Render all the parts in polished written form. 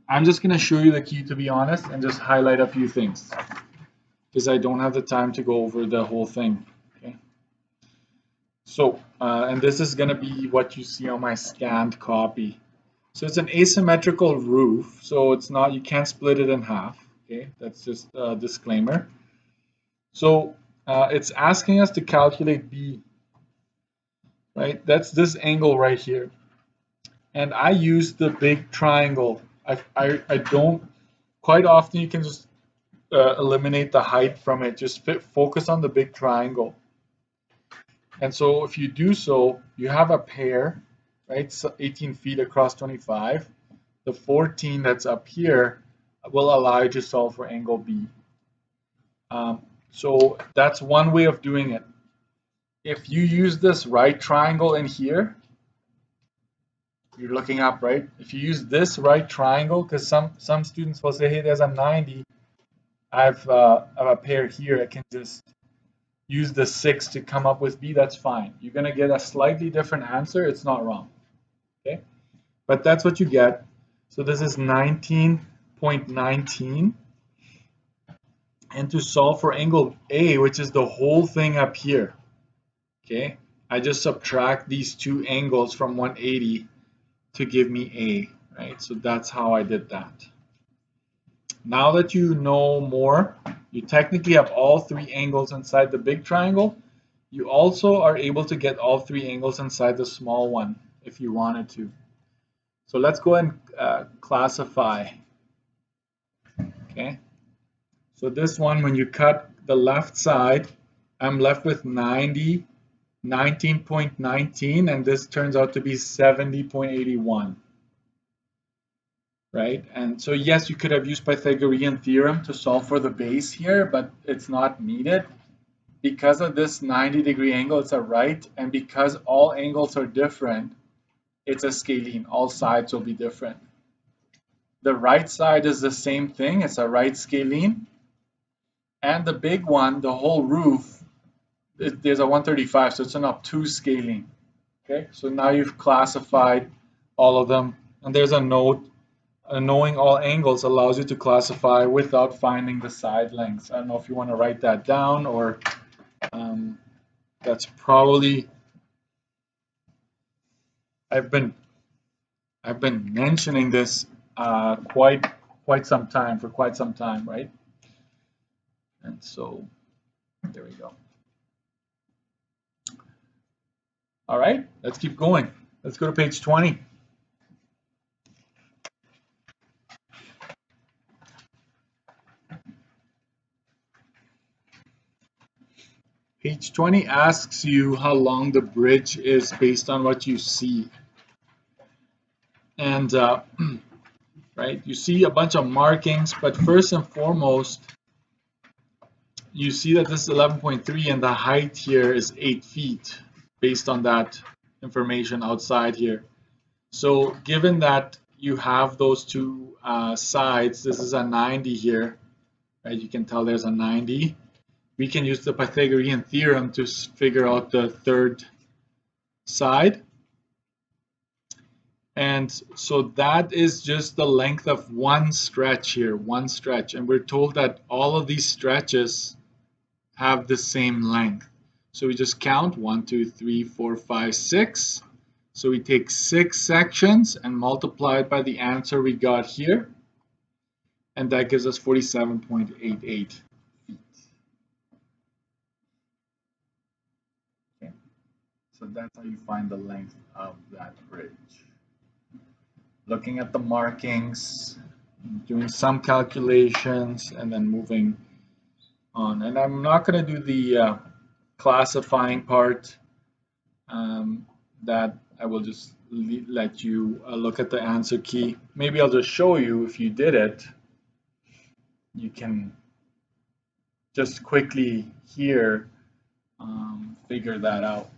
I'm just going to show you the key, to be honest, and just highlight a few things because I don't have the time to go over the whole thing. Okay. So, and this is going to be what you see on my scanned copy. So it's an asymmetrical roof, so it's not, you can't split it in half. Okay, that's just a disclaimer. So it's asking us to calculate B, right? That's this angle right here. And I use the big triangle. I don't, quite often you can just eliminate the height from it. Just focus on the big triangle. And so if you do so, you have a pair, right? So 18 feet across 25. The 14 that's up here will allow you to solve for angle B. So that's one way of doing it. If you use this right triangle in here, you're looking up, right? If you use this right triangle, because some students will say, hey, there's a 90. I have a pair here. I can just use the 6 to come up with B. That's fine. You're going to get a slightly different answer. It's not wrong. Okay, but that's what you get. So this is 19.19. And to solve for angle A, which is the whole thing up here, okay, I just subtract these two angles from 180 to give me A, right? So that's how I did that. Now that you know more, you technically have all three angles inside the big triangle. You also are able to get all three angles inside the small one if you wanted to. So let's go and classify. Okay. So this one, when you cut the left side, I'm left with 90, 19.19, and this turns out to be 70.81. Right? And so yes, you could have used Pythagorean theorem to solve for the base here, but it's not needed. Because of this 90-degree angle, it's a right, and because all angles are different, it's a scalene. All sides will be different. The right side is the same thing. It's a right scalene. And the big one, the whole roof, there's a 135, so it's an obtuse scalene. Okay, so now you've classified all of them. And there's a note, knowing all angles allows you to classify without finding the side lengths. I don't know if you want to write that down, or that's probably, I've been mentioning this quite some time, right? And so there we go. All right, let's keep going. Let's go to page 20. Page 20 asks you how long the bridge is based on what you see. And right, you see a bunch of markings, but first and foremost, you see that this is 11.3 and the height here is 8 feet based on that information outside here. So given that you have those two sides, this is a 90 here, right? You can tell there's a 90. We can use the Pythagorean theorem to figure out the third side. And so that is just the length of one stretch here, one stretch. And we're told that all of these stretches have the same length. So we just count 1, 2, 3, 4, 5, 6. So we take 6 sections and multiply it by the answer we got here. And that gives us 47.88 feet. Okay. So that's how you find the length of that bridge. Looking at the markings, doing some calculations, and then moving on. And I'm not going to do the classifying part. That I will just let you look at the answer key. Maybe I'll just show you if you did it. You can just quickly here figure that out.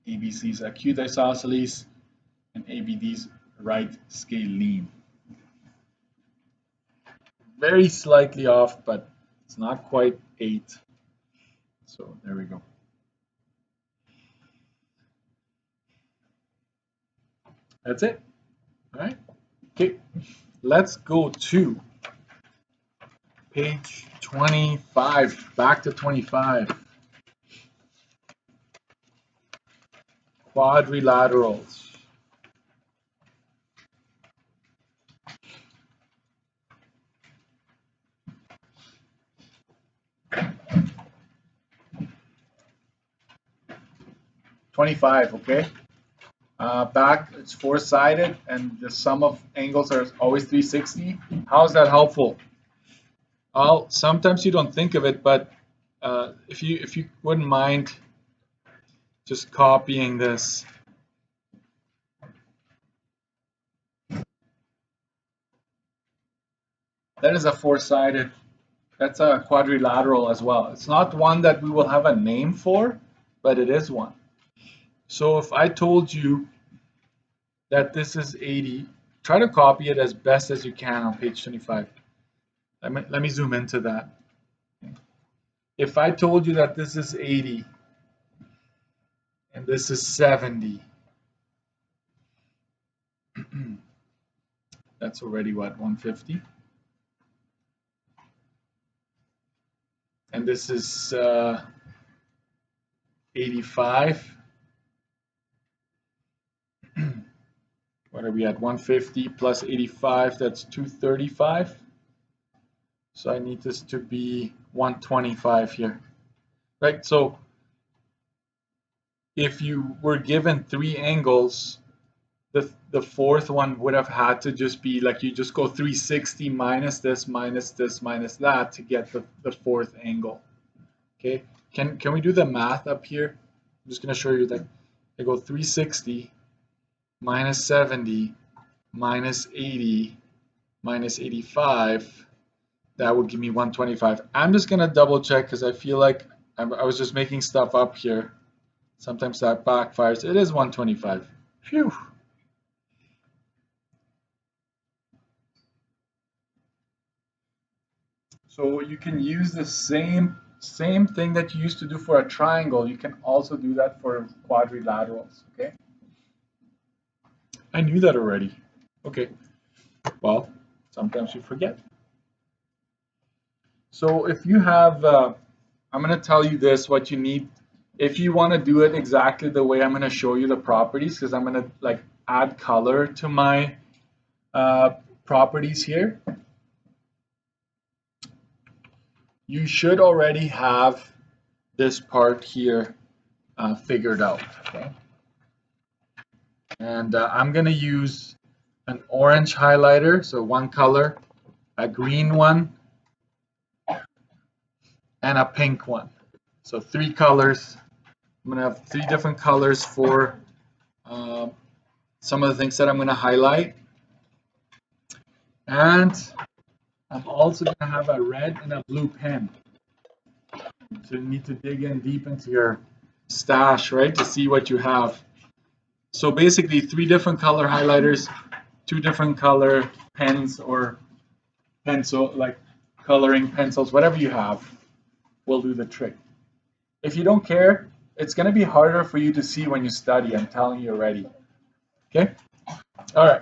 ABC's acute isosceles and ABD's right scalene. Very slightly off, but it's not quite 8. So there we go. That's it. All right. Okay. Let's go to page 25. Back to 25. Quadrilaterals. Okay. Back, it's four-sided, and the sum of angles are always 360. How is that helpful? Well, sometimes you don't think of it, but if you wouldn't mind just copying this. That is a four-sided. That's a quadrilateral as well. It's not one that we will have a name for, but it is one. So if I told you that this is 80, try to copy it as best as you can on page 25. Let me zoom into that. If I told you that this is 80 and this is 70, that's already what, 150? And this is 85. What are we at? 150 plus 85, that's 235. So I need this to be 125 here, right? So if you were given three angles, the fourth one would have had to just be like you just go 360 minus this, minus this, minus that to get the fourth angle. Okay, can we do the math up here? I'm just going to show you that I go 360 minus 70 minus 80 minus 85. That would give me 125. I'm just going to double check because I feel like I was just making stuff up here. Sometimes that backfires. It is 125. Phew. So you can use the same thing that you used to do for a triangle. You can also do that for quadrilaterals. Okay. I knew that already. Okay. Well, sometimes you forget. So if you have, I'm going to tell you this, what you need. If you want to do it exactly the way I'm going to show you the properties, because I'm going to like add color to my properties here. You should already have this part here figured out. Okay? And I'm going to use an orange highlighter, so one color, a green one, and a pink one. So three colors. I'm going to have three different colors for some of the things that I'm going to highlight. And I'm also going to have a red and a blue pen. So you need to dig in deep into your stash, right, to see what you have. So basically, three different color highlighters, two different color pens or pencil, like coloring pencils, whatever you have, will do the trick. If you don't care, it's going to be harder for you to see when you study. I'm telling you already. Okay? All right.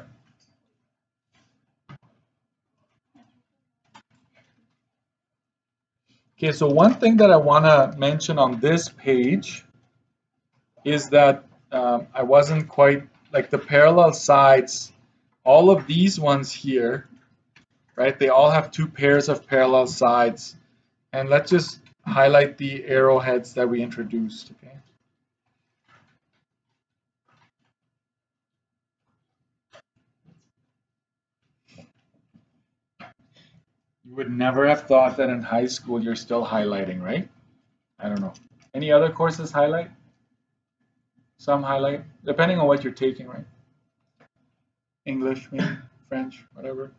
Okay, so one thing that I want to mention on this page is that I wasn't quite, like the parallel sides, all of these ones here, right, they all have two pairs of parallel sides. And let's just highlight the arrowheads that we introduced, okay? You would never have thought that in high school you're still highlighting, right? I don't know. Any other courses highlight? Some highlight, depending on what you're taking, right? English, maybe, French, whatever.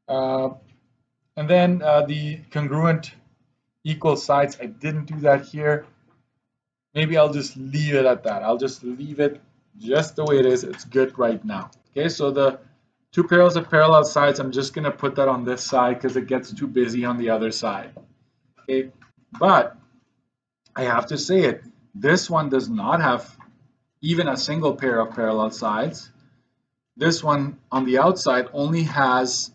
And then the congruent equal sides, I didn't do that here. Maybe I'll just leave it at that. I'll just leave it just the way it is. It's good right now. Okay, so the two pairs of parallel sides, I'm just going to put that on this side because it gets too busy on the other side. Okay, but I have to say it. This one does not have even a single pair of parallel sides. This one on the outside only has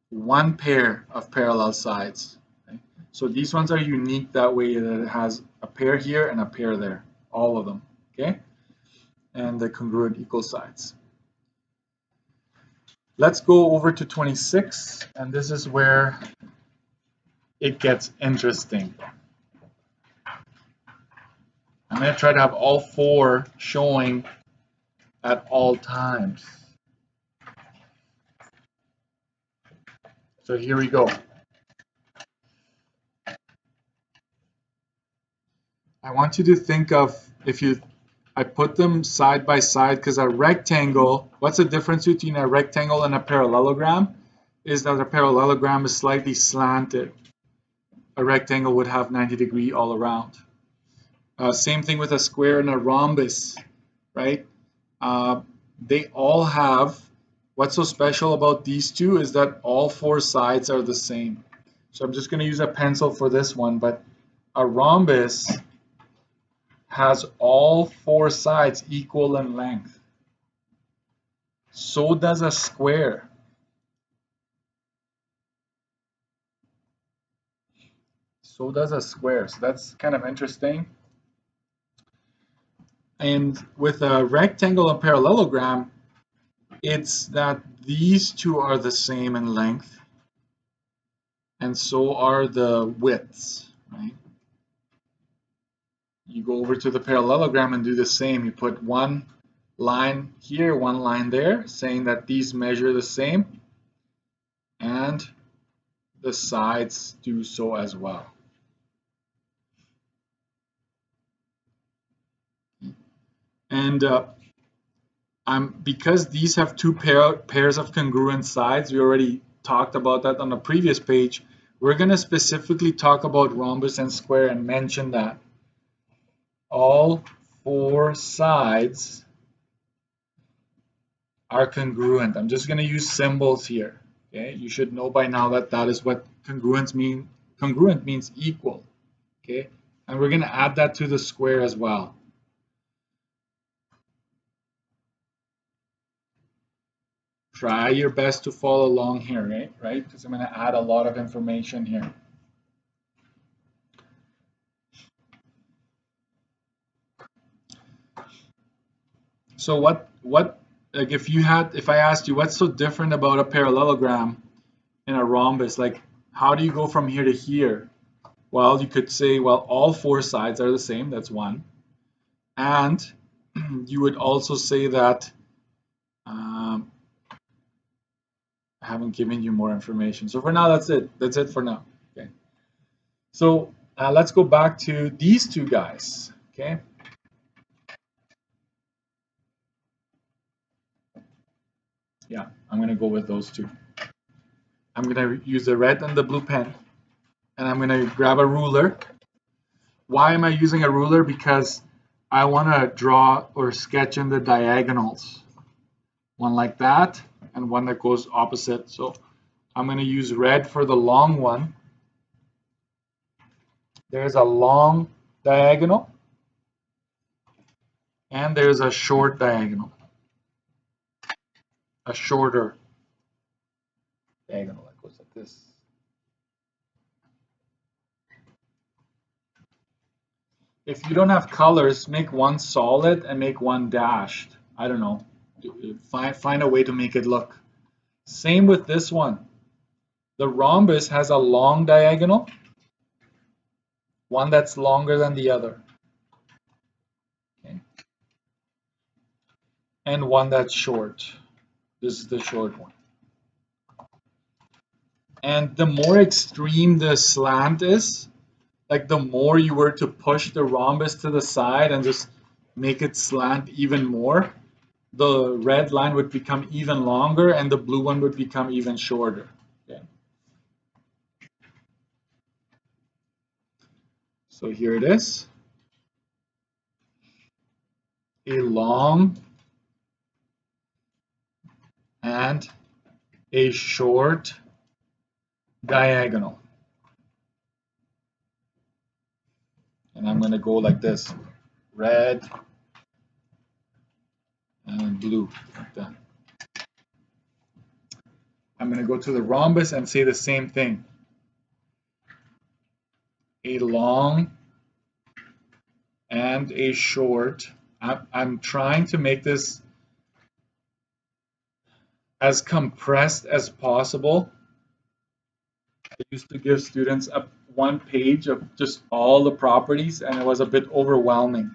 one pair of parallel sides. Okay? So these ones are unique that way, that it has a pair here and a pair there, all of them, okay? And the congruent equal sides. Let's go over to 26, and this is where it gets interesting. I'm going to try to have all four showing at all times. So here we go. I want you to think of, I put them side by side, because a rectangle, what's the difference between a rectangle and a parallelogram? Is that a parallelogram is slightly slanted. A rectangle would have 90-degree all around. Same thing with a square and a rhombus, right? They all have, what's so special about these two is that all four sides are the same. So I'm just going to use a pencil for this one, but a rhombus has all four sides equal in length. So does a square. So does a square. So that's kind of interesting. And with a rectangle and parallelogram, it's that these two are the same in length, and so are the widths, right? You go over to the parallelogram and do the same. You put one line here, one line there, saying that these measure the same, and the sides do so as well. And because these have two pairs of congruent sides, we already talked about that on the previous page. We're going to specifically talk about rhombus and square and mention that all four sides are congruent. I'm just going to use symbols here. Okay, you should know by now that that is what congruence mean. Congruent means equal. Okay, and we're going to add that to the square as well. Try your best to follow along here, right? Because I'm going to add a lot of information here. So what like if I asked you what's so different about a parallelogram and a rhombus, like how do you go from here to here? Well, you could say, well, all four sides are the same, that's one. And you would also say that I haven't given you more information. So for now, that's it. That's it for now. Okay. So let's go back to these two guys. Okay. Yeah, I'm going to go with those two. I'm going to use the red and the blue pen, and I'm going to grab a ruler. Why am I using a ruler? Because I want to draw or sketch in the diagonals. One like that, and one that goes opposite. So I'm going to use red for the long one. There's a long diagonal, and there's a short diagonal. A shorter diagonal that goes like this. If you don't have colors, make one solid and make one dashed. I don't know. Find a way to make it look. Same with this one. The rhombus has a long diagonal, one that's longer than the other. Okay. And one that's short. This is the short one. And the more extreme the slant is, like the more you were to push the rhombus to the side and just make it slant even more, the red line would become even longer and the blue one would become even shorter. Okay. So here it is. A long and a short diagonal. And I'm going to go like this, red and blue, like that. I'm going to go to the rhombus and say the same thing. A long and a short. I'm trying to make this as compressed as possible. I used to give students one page of just all the properties, and it was a bit overwhelming.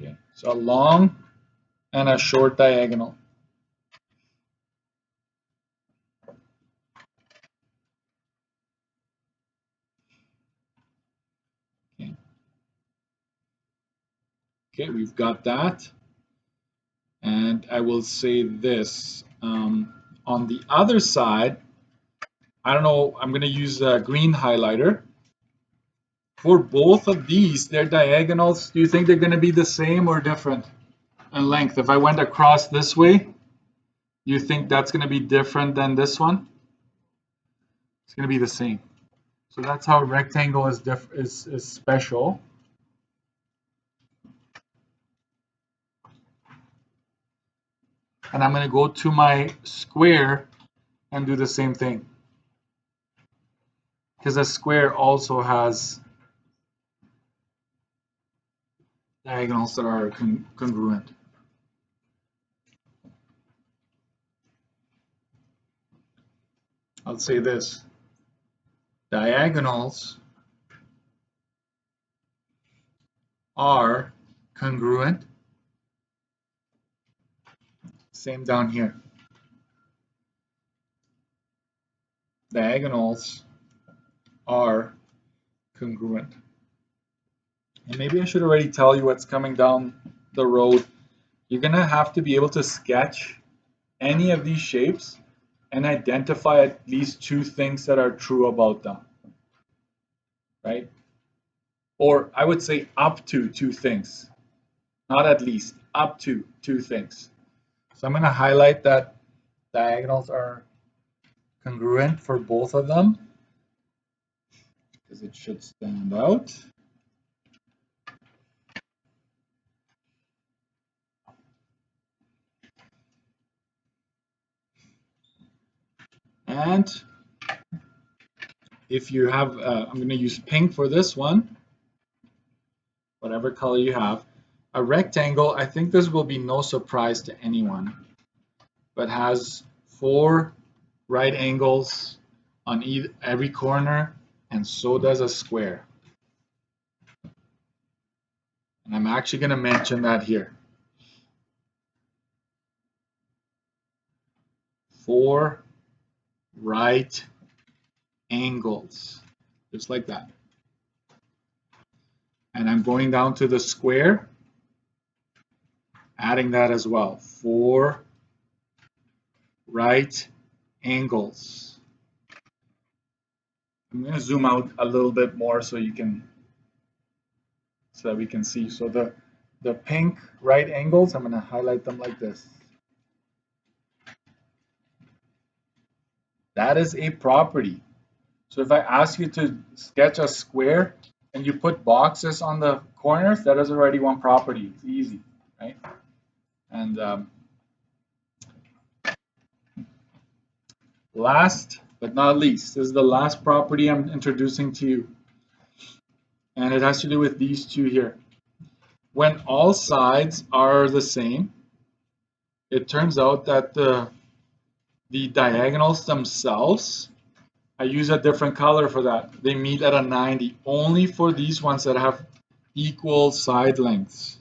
Okay, so a long and a short diagonal. Okay, we've got that. And I will say this. On the other side, I don't know, I'm going to use a green highlighter. For both of these, their diagonals, do you think they're going to be the same or different in length? If I went across this way, you think that's going to be different than this one? It's going to be the same. So that's how a rectangle is special. And I'm going to go to my square and do the same thing. Because a square also has diagonals that are congruent. I'll say this. Diagonals are congruent. Same down here. Diagonals are congruent. And maybe I should already tell you what's coming down the road. You're going to have to be able to sketch any of these shapes and identify at least two things that are true about them. Right? Or I would say up to two things. Not at least, up to two things. So I'm going to highlight that diagonals are congruent for both of them because it should stand out. And if you have, I'm going to use pink for this one, whatever color you have. A rectangle, I think this will be no surprise to anyone, but has 4 right angles on every corner, and so does a square. And I'm actually going to mention that here. 4 right angles, just like that. And I'm going down to the square, adding that as well. 4 right angles. I'm going to zoom out a little bit more so that we can see. So the pink right angles, I'm going to highlight them like this. That is a property. So if I ask you to sketch a square and you put boxes on the corners, that is already one property. It's easy, right? And last but not least, this is the last property I'm introducing to you. And it has to do with these two here. When all sides are the same, it turns out that the diagonals themselves, I use a different color for that. They meet at a 90, only for these ones that have equal side lengths.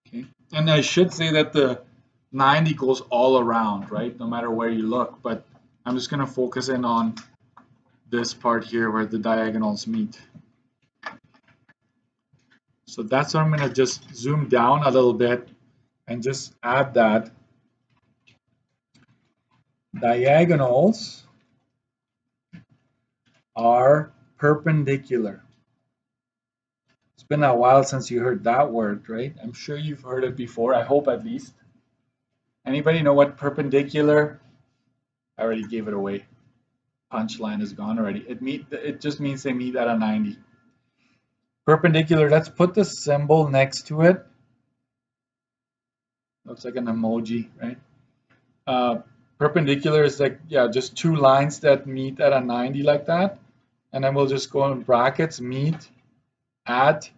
Okay, and I should say that the 90 goes all around, right? No matter where you look, but I'm just going to focus in on this part here where the diagonals meet. So that's what I'm going to just zoom down a little bit and just add that. Diagonals are perpendicular. It's been a while since you heard that word, right? I'm sure you've heard it before, I hope at least. Anybody know what perpendicular? I already gave it away. Punchline is gone already. It just means they meet at a 90. Perpendicular, let's put the symbol next to it. Looks like an emoji, right? Perpendicular is like, yeah, just two lines that meet at a 90 like that. And then we'll just go in brackets, meet at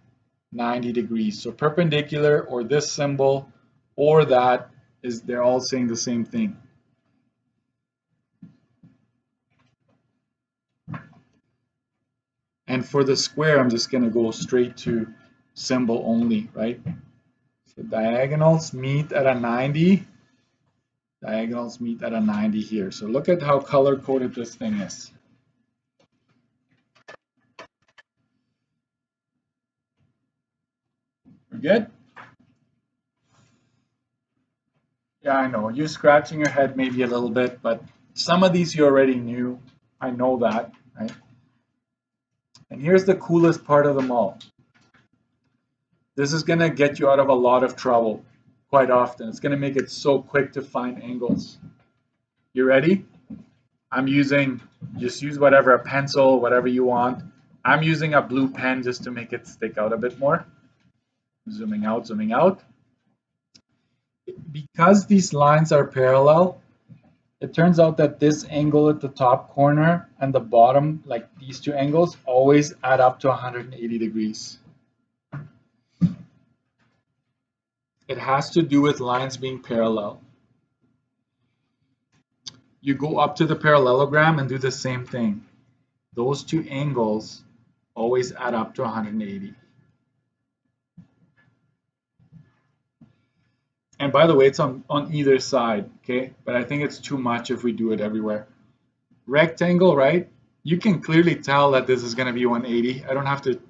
90 degrees. So perpendicular or this symbol or that is, they're all saying the same thing. And for the square, I'm just going to go straight to symbol only, right? So diagonals meet at a 90. Diagonals meet at a 90 here. So look at how color-coded this thing is. We're good? Yeah, I know. You're scratching your head maybe a little bit, but some of these you already knew. I know that, right? And here's the coolest part of them all. This is going to get you out of a lot of trouble quite often. It's going to make it so quick to find angles. You ready? I'm using, just use whatever, a pencil, whatever you want. I'm using a blue pen just to make it stick out a bit more. Zooming out, zooming out. Because these lines are parallel, it turns out that this angle at the top corner and the bottom, like these two angles, always add up to 180 degrees. It has to do with lines being parallel. You go up to the parallelogram and do the same thing. Those two angles always add up to 180. And by the way, it's on either side, okay? But I think it's too much if we do it everywhere. Rectangle, right? You can clearly tell that this is going to be 180. I don't have to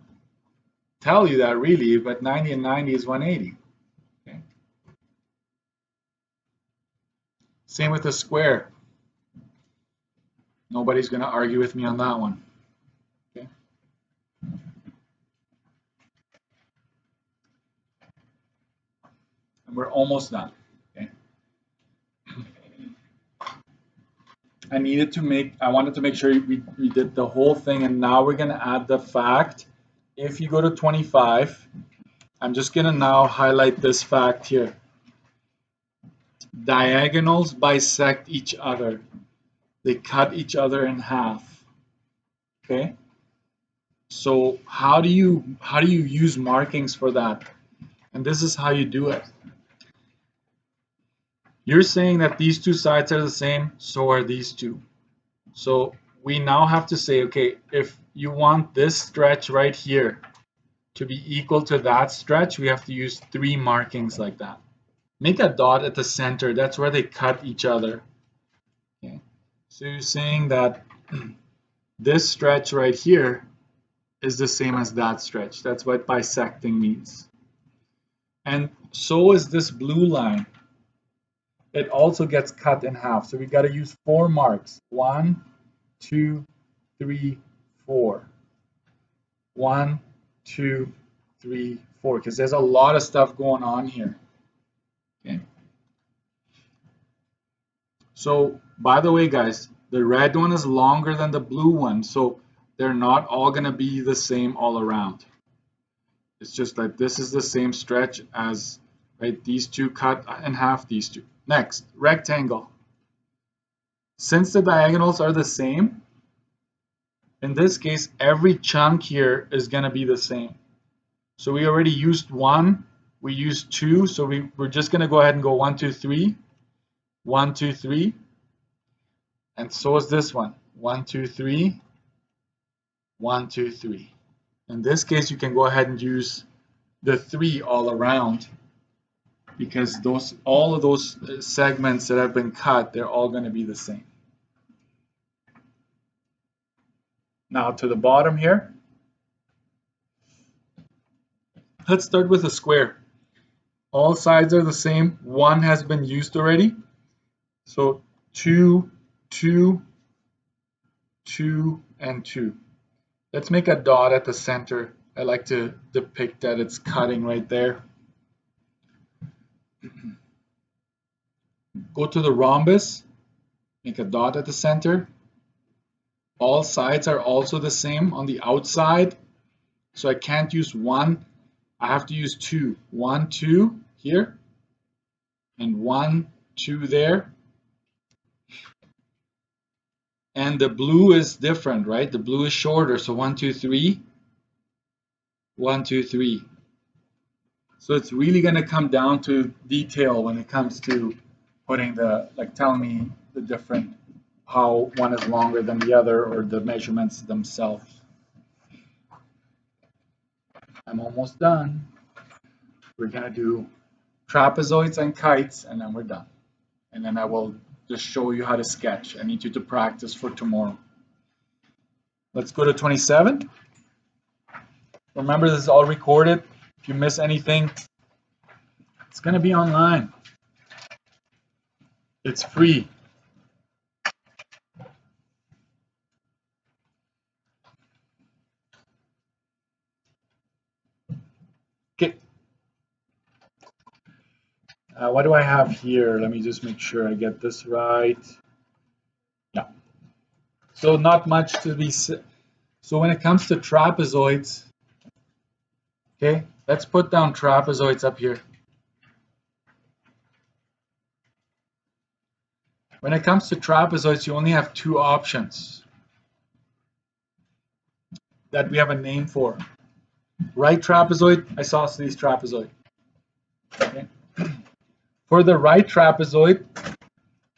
tell you that really, but 90 and 90 is 180. Okay? Same with a square. Nobody's going to argue with me on that one. Okay? And we're almost done. Okay? I wanted to make sure we did the whole thing, and now we're going to add the fact. If you go to 25, I'm just going to now highlight this fact here. Diagonals bisect each other. They cut each other in half. Okay? So how do you use markings for that? And this is how you do it. You're saying that these two sides are the same, so are these two. So we now have to say, okay, if you want this stretch right here to be equal to that stretch, we have to use 3 markings like that. Make a dot at the center. That's where they cut each other. Okay. So you're saying that this stretch right here is the same as that stretch. That's what bisecting means. And so is this blue line. It also gets cut in half. So we got to use 4 marks. 1, 2, 3, 4. 1, 2, 3, 4. Because there's a lot of stuff going on here. Okay. So by the way, guys, the red one is longer than the blue one. So they're not all going to be the same all around. It's just that this is the same stretch as, right, these two cut in half these two. Next, rectangle. Since the diagonals are the same, in this case, every chunk here is going to be the same. So we already used 1, we used 2, so we're just going to go ahead and go 1, 2, 3, 1, 2, 3, and so is this one, 1, 2, 3, 1, 2, 3. In this case, you can go ahead and use the 3 all around, because all of those segments that have been cut, they're all going to be the same. Now to the bottom here, let's start with a square. All sides are the same. 1 has been used already. So 2, 2, 2, and 2. Let's make a dot at the center. I like to depict that it's cutting right there. Go to the rhombus, make a dot at the center. All sides are also the same on the outside, so I can't use 1. I have to use 2. 1, 2 here, and 1, 2 there. And the blue is different, right? The blue is shorter. So 1, 2, 3, 1, 2, 3. So it's really going to come down to detail when it comes to putting like telling me the different, how one is longer than the other or the measurements themselves. I'm almost done. We're going to do trapezoids and kites, and then we're done. And then I will just show you how to sketch. I need you to practice for tomorrow. Let's go to 27. Remember, this is all recorded. If you miss anything, it's going to be online. It's free. Okay. What do I have here? Let me just make sure I get this right. Yeah. So not much to be said. So when it comes to trapezoids, okay, let's put down trapezoids up here. When it comes to trapezoids, you only have two options that we have a name for. Right trapezoid, isosceles trapezoid. Okay. For the right trapezoid,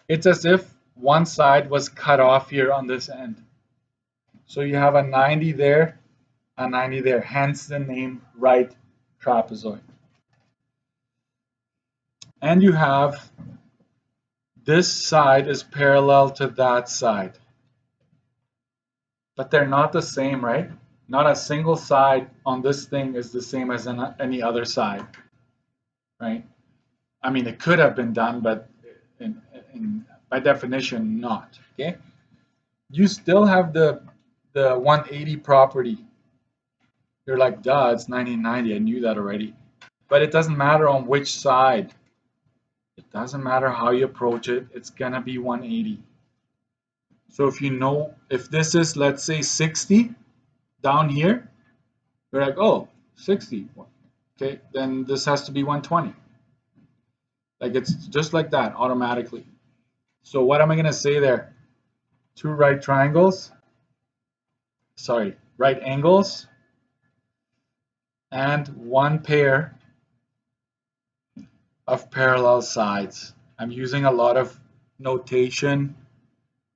it's as if one side was cut off here on this end. So you have a 90 there, a 90 there, hence the name right trapezoid. And you have this side is parallel to that side. But they're not the same, right? Not a single side on this thing is the same as any other side, right? I mean, it could have been done, but by definition, not, okay? You still have the 180 property. You're like, duh, it's 1990. I knew that already. But it doesn't matter on which side. It doesn't matter how you approach it. It's going to be 180. So if you know, if this is, let's say, 60 down here, you're like, oh, 60. Okay, then this has to be 120. Like it's just like that automatically. So what am I going to say there? Two right triangles. Sorry, right angles. And one pair of parallel sides. I'm using a lot of notation,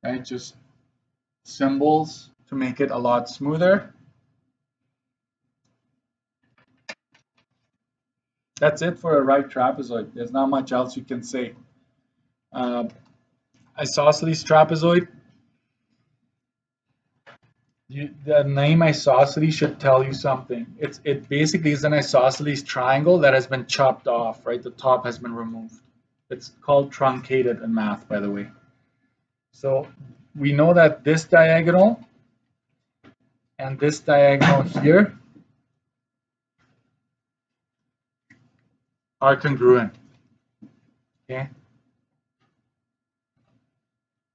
right? Just symbols to make it a lot smoother. That's it for a right trapezoid. There's not much else you can say. Isosceles trapezoid. The name isosceles should tell you something. It basically is an isosceles triangle that has been chopped off, right? The top has been removed. It's called truncated in math, by the way. So we know that this diagonal and this diagonal here are congruent. Okay?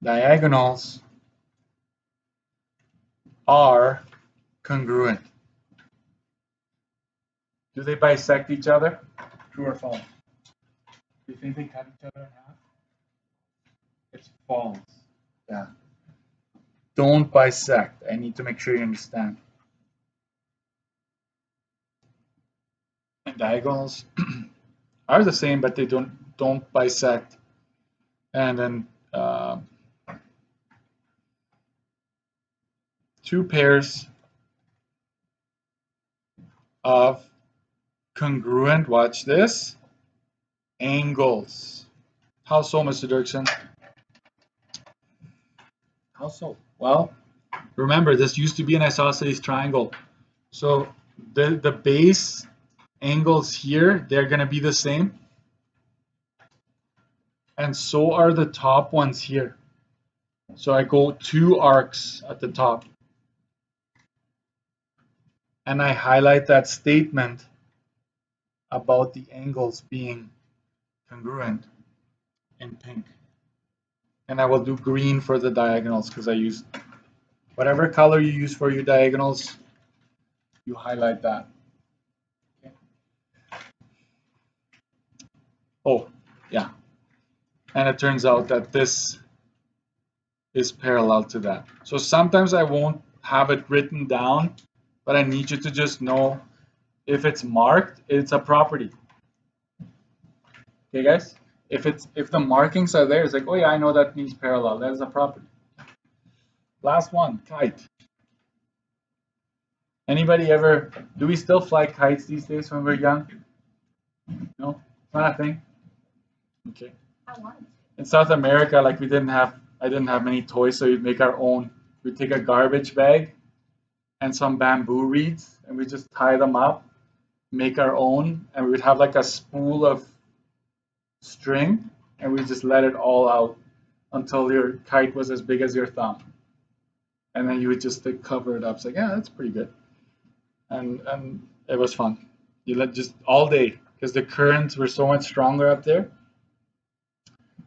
Diagonals are congruent. Do they bisect each other? True or false? Do you think they cut each other in half? It's false. Yeah. Don't bisect. I need to make sure you understand. And diagonals are the same, but they don't bisect. And then two pairs of congruent, watch this, angles. How so, Mr. Dirksen? How so? Well, remember, this used to be an isosceles triangle. So the base angles here, they're going to be the same. And so are the top ones here. So I go two arcs at the top. And I highlight that statement about the angles being congruent in pink. And I will do green for the diagonals because I use whatever color you use for your diagonals, you highlight that. Okay. Oh, yeah. And it turns out that this is parallel to that. So sometimes I won't have it written down, but I need you to just know if it's marked, it's a property. Okay, guys? If the markings are there, it's like, oh yeah, I know that means parallel. That is a property. Last one, kite. Anybody ever, do we still fly kites these days when we're young? No? It's not a thing? Okay. I want to. In South America, like I didn't have many toys, so we'd make our own. We'd take a garbage bag and some bamboo reeds, and we just tie them up, make our own, and we would have like a spool of string, and we just let it all out until your kite was as big as your thumb. And then you would just like, cover it up. It's like, yeah, that's pretty good. And it was fun. You let just all day because the currents were so much stronger up there.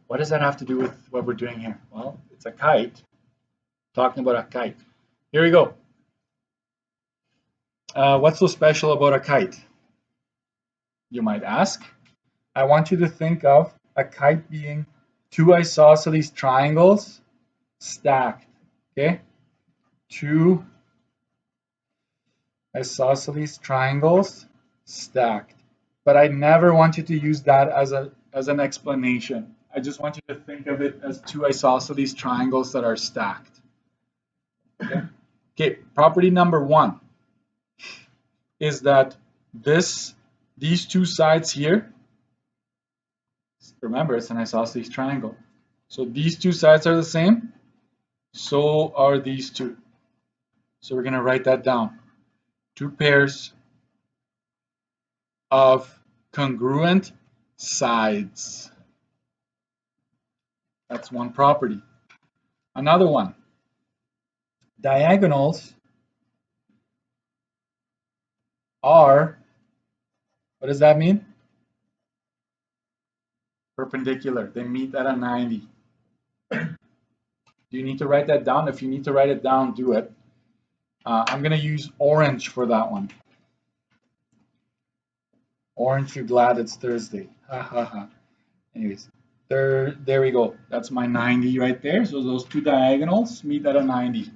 What does that have to do with what we're doing here? Well, it's a kite. Talking about a kite. Here we go. What's so special about a kite? You might ask. I want you to think of a kite being two isosceles triangles stacked. Okay? Two isosceles triangles stacked. But I never want you to use that as an explanation. I just want you to think of it as two isosceles triangles that are stacked. Okay? Okay, property number one is that these two sides here, remember it's an isosceles triangle. So these two sides are the same, so are these two. So we're going to write that down. Two pairs of congruent sides. That's one property. Another one, diagonals are, what does that mean? Perpendicular. They meet at a 90. Do you need to write that down? If you need to write it down, do it. I'm going to use orange for that one. Orange, you're glad it's Thursday. Ha ha ha. Anyways, there we go. That's my 90 right there. So those two diagonals meet at a 90.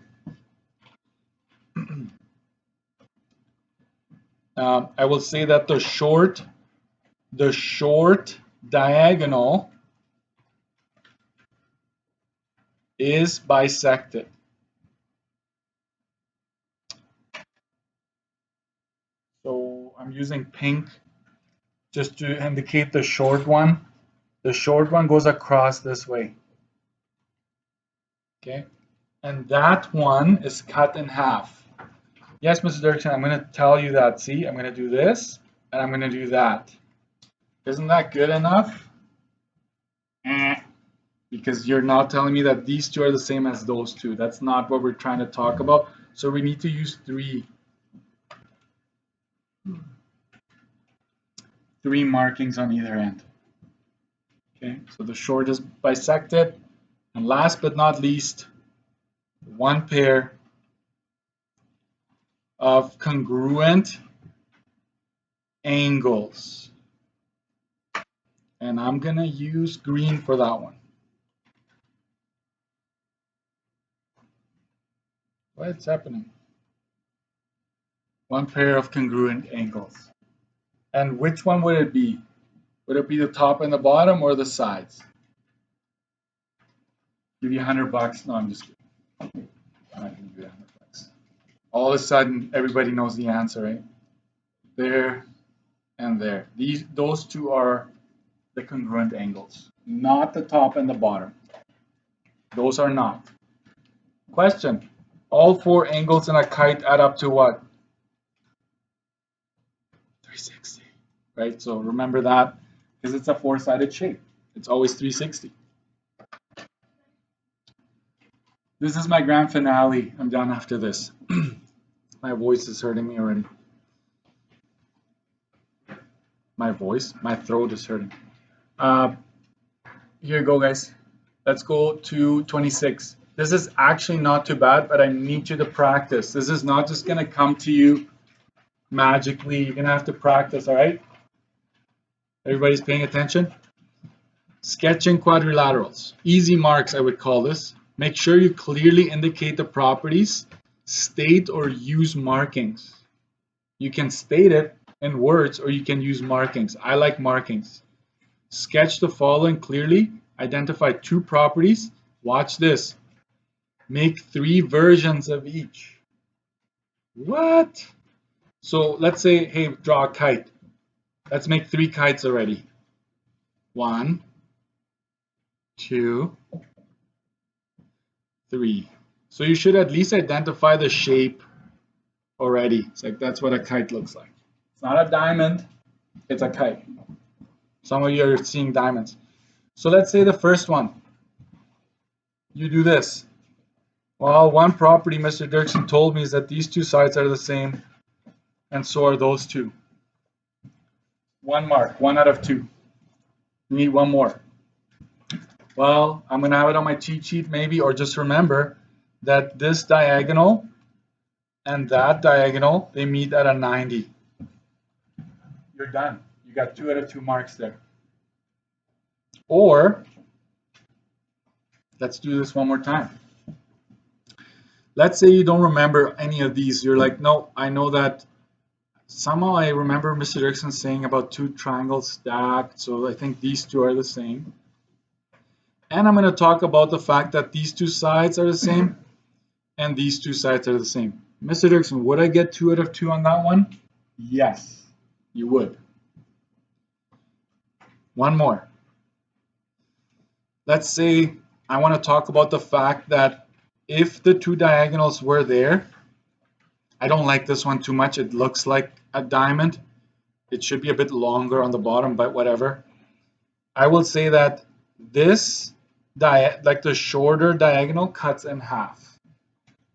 I will say that the short diagonal is bisected. So I'm using pink just to indicate the short one. The short one goes across this way. Okay, and that one is cut in half. Yes, Mr. Dirksen, I'm going to tell you that. See, I'm going to do this, and I'm going to do that. Isn't that good enough? Because you're now telling me that these two are the same as those two. That's not what we're trying to talk about. So we need to use three markings on either end. Okay, so the short is bisected. And last but not least, one pair of congruent angles. And I'm going to use green for that one. What's happening? One pair of congruent angles. And which one would it be? Would it be the top and the bottom or the sides? Give you $100? No, I'm just kidding. I'm not going to give you $100. All of a sudden, everybody knows the answer, right? There and there. Those two are the congruent angles, not the top and the bottom. Those are not. Question. All four angles in a kite add up to what? 360. Right? So remember that because it's a four-sided shape. It's always 360. This is my grand finale. I'm done after this. My voice is hurting me already. My throat is hurting. Here you go, guys. Let's go to 26. This is actually not too bad, but I need you to practice. This is not just going to come to you magically. You're going to have to practice, all right? Everybody's paying attention? Sketching quadrilaterals. Easy marks, I would call this. Make sure you clearly indicate the properties, state or use markings. You can state it in words or you can use markings. I like markings. Sketch the following clearly. Identify 2 properties. Watch this. Make 3 versions of each. What? So let's say, hey, draw a kite. Let's make 3 kites already. 1, 2, 3. So you should at least identify the shape already. It's like that's what a kite looks like. It's not a diamond, it's a kite. Some of you are seeing diamonds. So let's say the first one. You do this. Well, one property Mr. Dirksen told me is that these 2 sides are the same, and so are those 2. 1 mark, 1 out of 2. You need 1 more. Well, I'm going to have it on my cheat sheet maybe, or just remember that this diagonal and that diagonal, they meet at a 90. You're done. You got 2 out of 2 marks there. Or, let's do this one more time. Let's say you don't remember any of these. You're like, no, I know that somehow I remember Mr. Dirksen saying about 2 triangles stacked, so I think these 2 are the same. And I'm going to talk about the fact that these 2 sides are the same and these 2 sides are the same. Mr. Dirksen, would I get 2 out of 2 on that one? Yes, you would. One more. Let's say I want to talk about the fact that if the 2 diagonals were there, I don't like this one too much. It looks like a diamond. It should be a bit longer on the bottom, but whatever. I will say that this, like the shorter diagonal, cuts in half.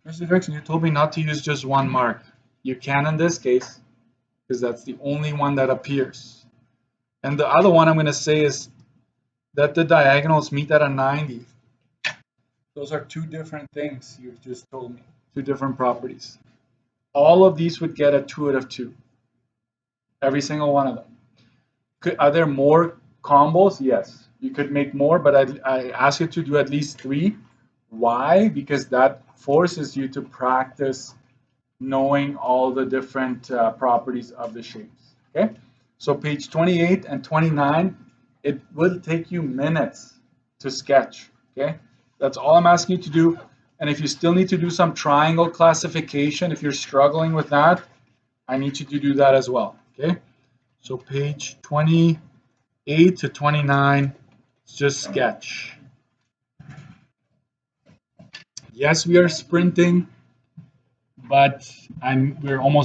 Mr. Dirksen, you told me not to use just 1 mark. You can in this case, because that's the only one that appears. And the other one I'm going to say is that the diagonals meet at a 90. Those are 2 different things you've just told me, 2 different properties. All of these would get a 2 out of 2. Every single one of them. Are there more combos? Yes. You could make more, but I ask you to do at least 3. Why? Because that forces you to practice knowing all the different properties of the shapes. Okay? So page 28 and 29, it will take you minutes to sketch. Okay? That's all I'm asking you to do. And if you still need to do some triangle classification, if you're struggling with that, I need you to do that as well. Okay? So page 28 to 29, just sketch. Yes, we are sprinting, but we're almost